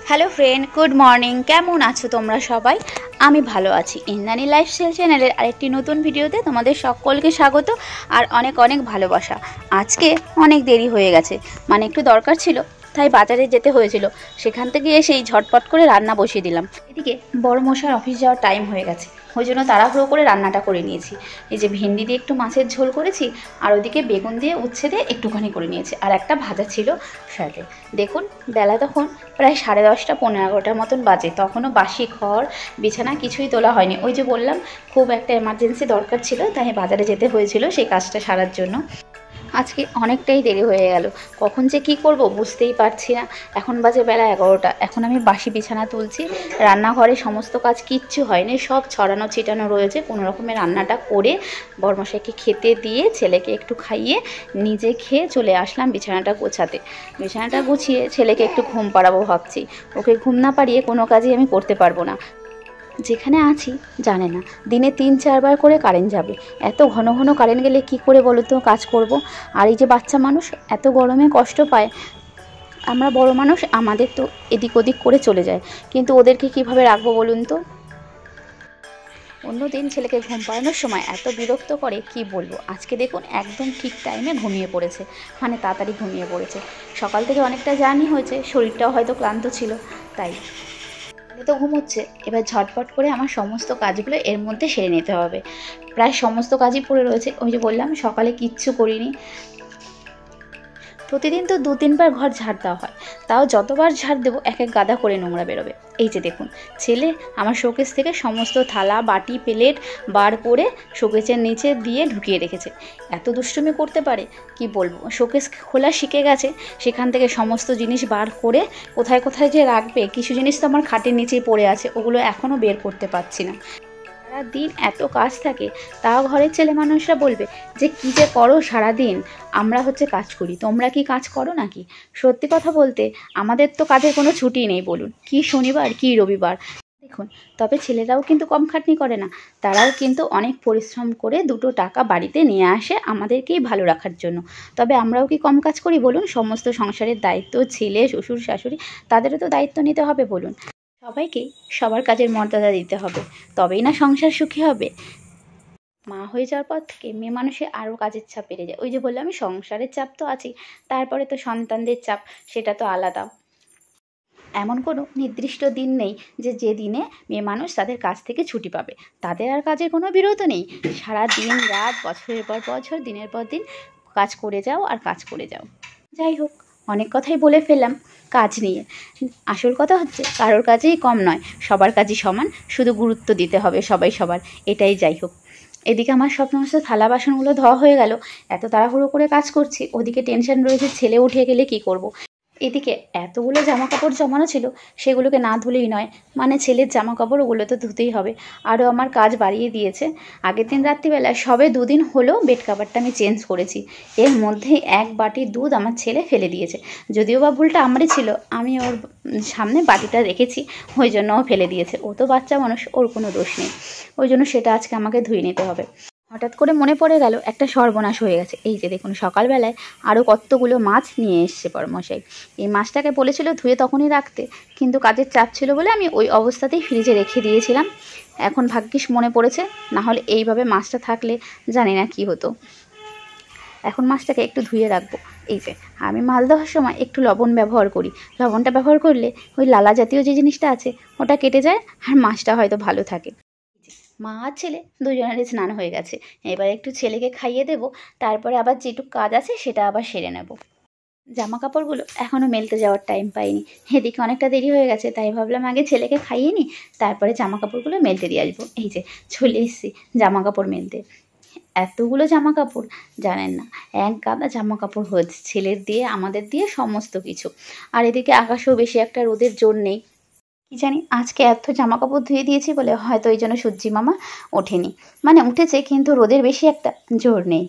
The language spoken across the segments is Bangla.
Hello friend, good morning. কেমন আছো তোমরা সবাই? আমি ভালো আছি। ইন্দ্রাণী লাইফস্টাইল চ্যানেলের আরেকটি নতুন ভিডিওতে তোমাদের সকলকে স্বাগত আর অনেক অনেক ভালোবাসা। আজকে অনেক দেরি হয়ে গেছে, মানে একটু দরকার ছিল, তাই বাজারে যেতে হয়েছিল। সেখান থেকে এসেই ঝটপট করে রান্না বসিয়ে দিলাম। এদিকে বড় মশার অফিস যাওয়ার টাইম হয়ে গেছে, ওই জন্য তাড়াহুড়ো করে রান্নাটা করে নিয়েছি। এই যে ভেন্ডি দিয়ে একটু মাছের ঝোল করেছি, আর ওদিকে বেগুন দিয়ে উচ্ছে দিয়ে একটুখানি করে নিয়েছি, আর একটা ভাজা ছিল সাথে। দেখুন, বেলা তখন প্রায় 10:30 15-11টার মতন বাজে। তখনও বাসি ঘর বিছানা কিছুই তোলা হয়নি। ওই যে বললাম, খুব একটা এমার্জেন্সি দরকার ছিল, তাই বাজারে যেতে হয়েছিল সেই কাজটা সারার জন্য। আজকে অনেকটাই দেরি হয়ে গেল, কখন যে কী করব বুঝতেই পারছি না। এখন বাজে বেলা 11টা। এখন আমি বাসি বিছানা তুলছি। রান্নাঘরে সমস্ত কাজ কিচ্ছু হয়নি, সব ছড়ানো ছিটানো রয়েছে। কোনো রকমে রান্নাটা করে বরমশাইকে খেতে দিয়ে ছেলেকে একটু খাইয়ে নিজে খেয়ে চলে আসলাম বিছানাটা গোছাতে। বিছানাটা গুছিয়ে ছেলেকে একটু ঘুম পাড়াবো ভাবছি। ওকে ঘুম না পাড়িয়ে কোনো কাজই আমি করতে পারবো না। যেখানে আছি জানে না, দিনে 3-4 বার করে কারেন্ট যাবে। এত ঘন ঘন কারেন্ট গেলে কি করে বলো তো কাজ করব? আর এই যে বাচ্চা মানুষ এত গরমে কষ্ট পায়, আমরা বড় মানুষ আমাদের তো এদিক ওদিক করে চলে যায়, কিন্তু ওদেরকে কিভাবে রাখবো বলুন তো? অন্যদিন ছেলেকে ঘুম পাড়ানোর সময় এত বিরক্ত করে কি বলবো। আজকে দেখুন একদম ঠিক টাইমে ঘুমিয়ে পড়েছে, মানে তাড়াতাড়ি ঘুমিয়ে পড়েছে। সকাল থেকে অনেকটা জার্নি হয়েছে, শরীরটাও হয়তো ক্লান্ত ছিল তাই। তো ঘুমোচ্ছে। এবার ঝটপট করে আমার সমস্ত কাজগুলো এর মধ্যে সেরে নিতে হবে। প্রায় সমস্ত কাজই পড়ে রয়েছে। ওই যে বললাম সকালে কিচ্ছু করিনি। প্রতিদিন তো 2-3 বার ঘর ঝাড় দেওয়া হয়, তাও যতবার ঝাড় দেবো এক এক গাদা করে নোংরা বেরোবে। এই যে দেখুন, ছেলে আমার শোকেস থেকে সমস্ত থালা বাটি প্লেট বার করে শোকেসের নিচে দিয়ে ঢুকিয়ে রেখেছে। এত দুষ্টুমি করতে পারে কি বলবো। শোকেস খোলা শিখে গেছে, সেখান থেকে সমস্ত জিনিস বার করে কোথায় কোথায় যে রাখবে। কিছু জিনিস তো আমার খাটের নিচেই পড়ে আছে, ওগুলো এখনও বের করতে পারছি না। সারাদিন এত কাজ থাকে, তাও ঘরের ছেলে মানুষরা বলবে যে কী যে করো সারাদিন। আমরা হচ্ছে কাজ করি, তোমরা কি কাজ করো নাকি? সত্যি কথা বলতে আমাদের তো কাজের কোনো ছুটি নেই বলুন, কি শনিবার কি রবিবার। দেখুন, তবে ছেলেরাও কিন্তু কম খাটনি করে না। তারাও কিন্তু অনেক পরিশ্রম করে 2টো টাকা বাড়িতে নিয়ে আসে আমাদেরকেই ভালো রাখার জন্য। তবে আমরাও কি কম কাজ করি বলুন? সমস্ত সংসারের দায়িত্ব ছেলে শ্বশুর শাশুড়ি, তাদেরও তো দায়িত্ব নিতে হবে বলুন। সবাইকেই সবার কাজের মর্যাদা দিতে হবে, তবেই না সংসার সুখী হবে। মা হয়ে যাওয়ার পর থেকে মেয়ে মানুষের আরও কাজের চাপ বেড়ে যায়। ওই যে বললাম, আমি সংসারের চাপ তো আছেই, তারপরে তো সন্তানদের চাপ, সেটা তো আলাদা। এমন কোনো নির্দিষ্ট দিন নেই যে দিনে মেয়ে মানুষ তাদের কাজ থেকে ছুটি পাবে। তাদের আর কাজের কোনো বিরত নেই। সারা দিন রাত, বছরের পর বছর, দিনের পর দিন কাজ করে যাও আর কাজ করে যাও। যাই হোক, অনেক কথাই বলে ফেললাম কাজ নিয়ে। আসল কথা হচ্ছে কারোর কাজেই কম নয়, সবার কাজই সমান, শুধু গুরুত্ব দিতে হবে সবাই সবার, এটাই। যাই হোক, এদিকে আমার সমস্ত থালা বাসনগুলো ধোয়া হয়ে গেল। এত তাড়াহুড়ো করে কাজ করছি, ওদিকে টেনশন রয়েছে ছেলে উঠে গেলে কি করব। এদিকে এতগুলো জামা কাপড় জমানো ছিল, সেগুলোকে না ধুলেই নয়, মানে ছেলের জামা কাপড় ওগুলো তো ধুতেই হবে। আরও আমার কাজ বাড়িয়ে দিয়েছে। আগের দিন রাত্রিবেলায় সবে 2 দিন হলো বেড কাভারটা আমি চেঞ্জ করেছি, এর মধ্যেই 1 বাটি দুধ আমার ছেলে ফেলে দিয়েছে। যদিও বা ভুলটা আমারই ছিল, আমি ওর সামনে বাটিটা রেখেছি, ওই জন্য ও ফেলে দিয়েছে। ও তো বাচ্চা মানুষ, ওর কোনো দোষ নেই। ওই জন্য সেটা আজকে আমাকে ধুয়ে নিতে হবে। হঠাৎ করে মনে পড়ে গেল একটা সর্বনাশ হয়ে গেছে। এই যে দেখুন, সকালবেলায় আরও কতগুলো মাছ নিয়ে এসছে বড়মশাই। এই মাছটাকে বলেছিল ধুয়ে তখনই রাখতে, কিন্তু কাজের চাপ ছিল বলে আমি ওই অবস্থাতেই ফ্রিজে রেখে দিয়েছিলাম। এখন ভাগ্যিস মনে পড়েছে, না হলে এইভাবে মাছটা থাকলে জানি না কি হতো। এখন মাছটাকে একটু ধুয়ে রাখবো। এই যে আমি মাছ দেওয়ার সময় একটু লবণ ব্যবহার করি। লবণটা ব্যবহার করলে ওই লালা জাতীয় যে জিনিসটা আছে ওটা কেটে যায়, আর মাছটা হয়তো ভালো থাকে। মা আর ছেলে দুজনেরই স্নান হয়ে গেছে। এবার একটু ছেলেকে খাইয়ে দেব, তারপরে আবার যেটুকু কাজ আছে সেটা আবার সেরে নেব। জামা কাপড়গুলো এখনও মেলতে যাওয়ার টাইম পাইনি, এদিকে অনেকটা দেরি হয়ে গেছে, তাই ভাবলাম আগে ছেলেকে খাইয়ে নিই, তারপরে জামা কাপড়গুলো মেলতে দিয়ে আসবো। এই যে চলে এসেছি জামা কাপড় মেলতে। এতগুলো জামা কাপড় জানেন না, এক গাদা জামা কাপড় হয়েছে, ছেলের দিয়ে আমাদের দিয়ে সমস্ত কিছু। আর এদিকে আকাশেও বেশি একটা রোদের জোর নেই। কি জানি আজকে এত জামা কাপড় ধুয়ে দিয়েছি বলে হয়তো ওই জন্য সূর্যি মামা ওঠেনি, মানে উঠেছে কিন্তু রোদের বেশি একটা জোর নেই।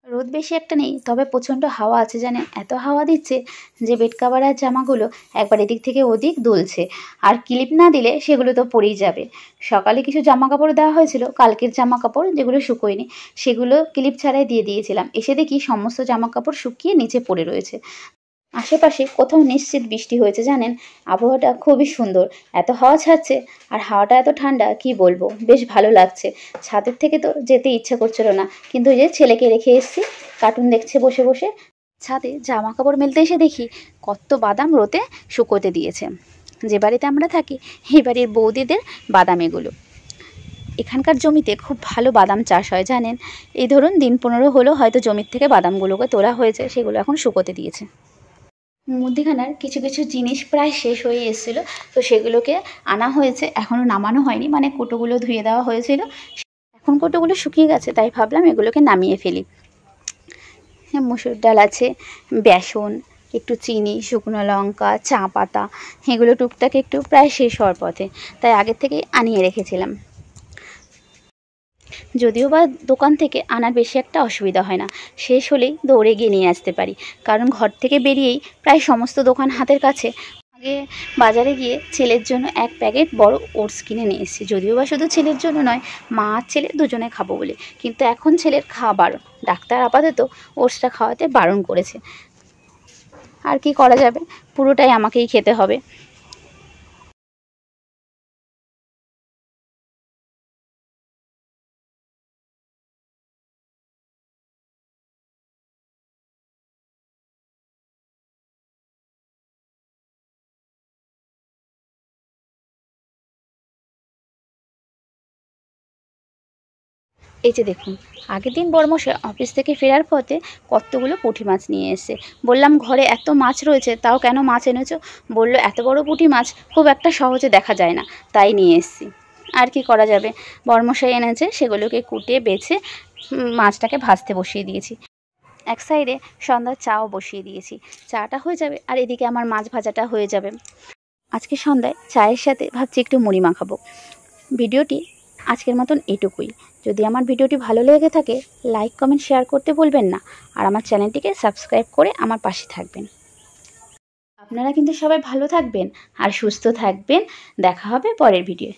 রোদ বেশি একটা নেই, তবে প্রচণ্ড হাওয়া আছে জানেন। এত হাওয়া দিচ্ছে যে বেড কাভার আর জামাগুলো একবার এদিক থেকে ওদিক দুলছে, আর ক্লিপ না দিলে সেগুলো তো পড়েই যাবে। সকালে কিছু জামা কাপড় দেওয়া হয়েছিল, কালকের জামা কাপড় যেগুলো শুকোয়নি, সেগুলো ক্লিপ ছাড়াই দিয়ে দিয়েছিলাম। এসে দেখি সমস্ত জামা কাপড় শুকিয়ে নিচে পড়ে রয়েছে। আশেপাশে কোথাও নিশ্চিত বৃষ্টি হয়েছে জানেন। আবহাওয়াটা খুবই সুন্দর, এত হাওয়া ছাড়ছে আর হাওয়াটা এত ঠান্ডা কি বলবো, বেশ ভালো লাগছে। ছাদের থেকে তো যেতে ইচ্ছা করছিল না, কিন্তু ওই যে ছেলেকে রেখে এসেছি, কার্টুন দেখছে বসে বসে। ছাদে জামা কাপড় মেলতে এসে দেখি কত বাদাম রোদে শুকোতে দিয়েছে। যে বাড়িতে আমরা থাকি এই বাড়ির বৌদিদের বাদাম এগুলো। এখানকার জমিতে খুব ভালো বাদাম চাষ হয় জানেন। এই ধরুন দিন 15 হলো হয়তো জমির থেকে বাদামগুলোকে তোলা হয়েছে, সেগুলো এখন শুকোতে দিয়েছে। মুদিখানার কিছু কিছু জিনিস প্রায় শেষ হয়ে এসেছিলো, তো সেগুলোকে আনা হয়েছে, এখনও নামানো হয়নি, মানে কোটোগুলো ধুয়ে দেওয়া হয়েছিল, এখন কোটোগুলো শুকিয়ে গেছে, তাই ভাবলাম এগুলোকে নামিয়ে ফেলি। মসুর ডাল আছে, বেসন, একটু চিনি, শুকনো লঙ্কা, চা পাতা, এগুলো টুকটাক একটু প্রায় শেষ হওয়ার পথে, তাই আগের থেকেই আনিয়ে রেখেছিলাম। যদিও বা দোকান থেকে আনার বেশি একটা অসুবিধা হয় না, শেষ হলেই দৌড়ে গিয়ে নিয়ে আসতে পারি, কারণ ঘর থেকে বেরিয়েই প্রায় সমস্ত দোকান হাতের কাছে। আগে বাজারে গিয়ে ছেলের জন্য 1 প্যাকেট বড় ওটস কিনে নিয়ে এসেছি, যদিও বা শুধু ছেলের জন্য নয়, মা আর ছেলে দুজনে খাবো বলে, কিন্তু এখন ছেলের খাওয়া বারণ, ডাক্তার আপাতত ওটসটা খাওয়াতে বারণ করেছে। আর কি করা যাবে, পুরোটাই আমাকেই খেতে হবে। এই যে দেখুন, আগের দিন বড়মশাই অফিস থেকে ফেরার পথে কতগুলো পুঁটি মাছ নিয়ে এসে, বললাম ঘরে এত মাছ রয়েছে তাও কেন মাছ এনেছো? বলল এত বড় পুঁটি মাছ খুব একটা সহজে দেখা যায় না, তাই নিয়ে এসেছি। আর কি করা যাবে, বড়মশাই এনেছে, সেগুলোকে কুটে বেছে মাছটাকে ভাজতে বসিয়ে দিয়েছি। এক সাইডে সন্ধ্যার চাও বসিয়ে দিয়েছি, চাটা হয়ে যাবে আর এদিকে আমার মাছ ভাজাটা হয়ে যাবে। আজকে সন্ধ্যায় চায়ের সাথে ভাবছি একটু মুড়ি মাখাবো। ভিডিওটি আজকের মতন এটুকুই। যদি আমার ভিডিওটি ভালো লেগে থাকে লাইক কমেন্ট শেয়ার করতে ভুলবেন না, আর আমার চ্যানেলটিকে সাবস্ক্রাইব করে আমার পাশে থাকবেন। আপনারা কিন্তু সবাই ভালো থাকবেন আর সুস্থ থাকবেন। দেখা হবে পরের ভিডিও।